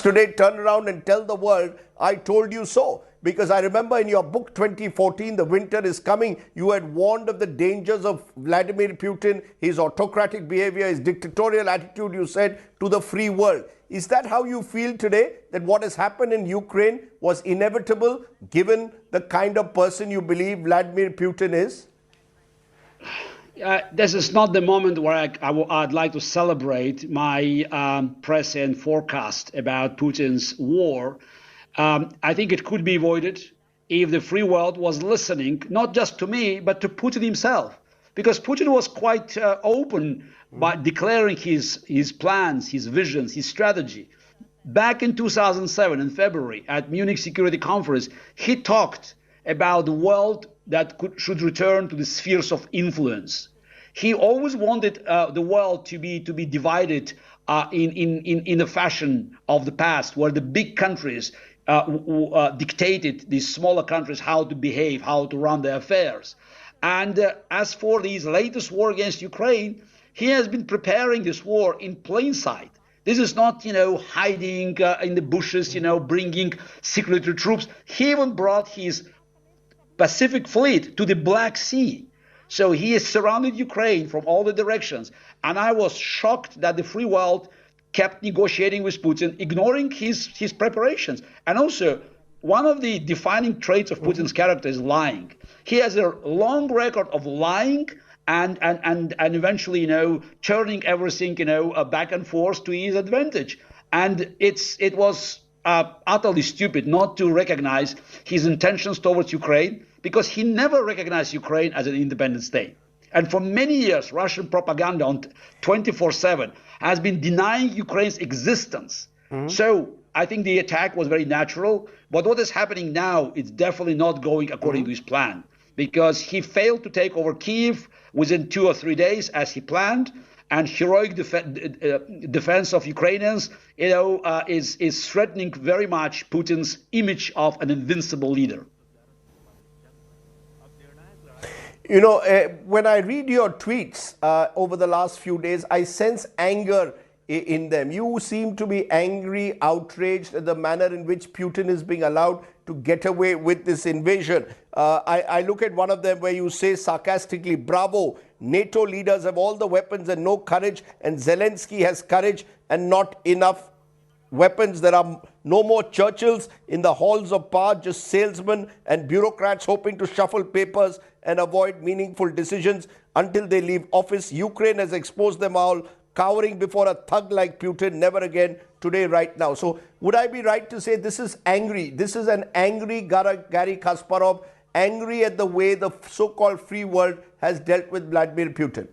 today turn around and tell the world, I told you so. Because I remember in your book 2014, The Winter is Coming, you had warned of the dangers of Vladimir Putin, his autocratic behavior, his dictatorial attitude, you said, to the free world. Is that how you feel today, that what has happened in Ukraine was inevitable given the kind of person you believe Vladimir Putin is? This is not the moment where I'd like to celebrate my prescient forecast about Putin's war. I think it could be avoided if the free world was listening, not just to me, but to Putin himself. Because Putin was quite open by declaring his plans, his visions, his strategy. Back in 2007, in February, at Munich Security Conference, he talked about the world that should return to the spheres of influence. He always wanted the world to be divided in the fashion of the past, where the big countries dictated these smaller countries how to behave, how to run their affairs. And as for this latest war against Ukraine, he has been preparing this war in plain sight. This is not, hiding in the bushes, bringing secretly troops. He even brought his Pacific fleet to the Black Sea. So he has surrounded Ukraine from all the directions. And I was shocked that the free world kept negotiating with Putin, ignoring his preparations. And also, one of the defining traits of Putin's character is lying. He has a long record of lying and eventually, turning everything, back and forth to his advantage. And it was utterly stupid not to recognize his intentions towards Ukraine, because he never recognized Ukraine as an independent state. And for many years, Russian propaganda on 24/7 has been denying Ukraine's existence. So I think the attack was very natural. But what is happening now is definitely not going according to his plan, because he failed to take over Kyiv within 2 or 3 days as he planned. And heroic defense of Ukrainians, is threatening very much Putin's image of an invincible leader. When I read your tweets over the last few days, I sense anger in them. You seem to be angry, outraged at the manner in which Putin is being allowed to get away with this invasion. I look at one of them where you say sarcastically, bravo, NATO leaders have all the weapons and no courage, and Zelensky has courage and not enough weapons. There are no more Churchills in the halls of power, just salesmen and bureaucrats hoping to shuffle papers and avoid meaningful decisions until they leave office. Ukraine has exposed them all, cowering before a thug like Putin, never again, today, right now. So would I be right to say this is angry? This is an angry Garry Kasparov, angry at the way the so-called free world has dealt with Vladimir Putin?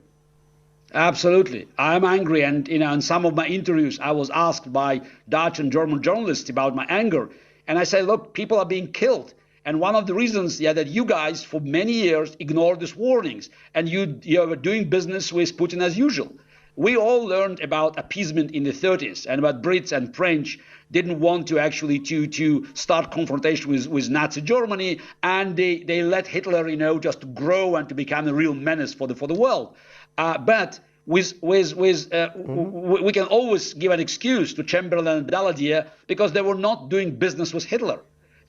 Absolutely. I'm angry. And, in some of my interviews, I was asked by Dutch and German journalists about my anger. And I say, look, people are being killed. And one of the reasons, that you guys for many years ignored these warnings, and you were doing business with Putin as usual. We all learned about appeasement in the 30s, and about Brits and French didn't want to actually to start confrontation with Nazi Germany, and they let Hitler, just grow and to become a real menace for the world. But we can always give an excuse to Chamberlain and Daladier because they were not doing business with Hitler.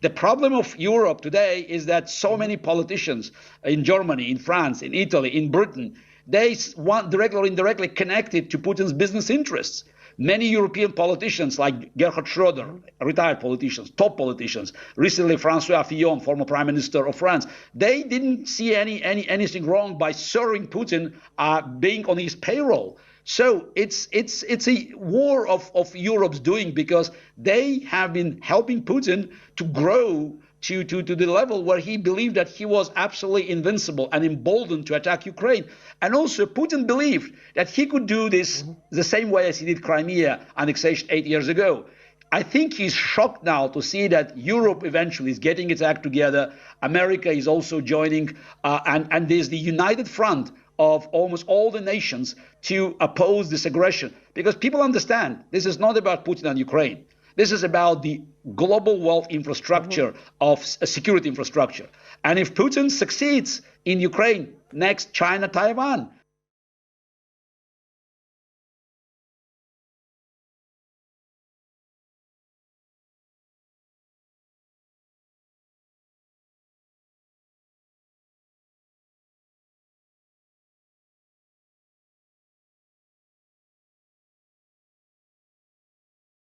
The problem of Europe today is that so many politicians in Germany, in France, in Italy, in Britain, they want directly or indirectly connected to Putin's business interests. Many European politicians like Gerhard Schröder, retired politicians, top politicians, recently François Fillon, former prime minister of France, they didn't see anything wrong by serving Putin being on his payroll. So it's a war of Europe's doing, because they have been helping Putin to grow to the level where he believed that he was absolutely invincible and emboldened to attack Ukraine. And also Putin believed that he could do this the same way as he did Crimea annexation 8 years ago. I think he's shocked now to see that Europe eventually is getting its act together. America is also joining, and there's the united front of almost all the nations to oppose this aggression. Because people understand this is not about Putin and Ukraine. This is about the global wealth infrastructure of security infrastructure. And if Putin succeeds in Ukraine, next China, Taiwan,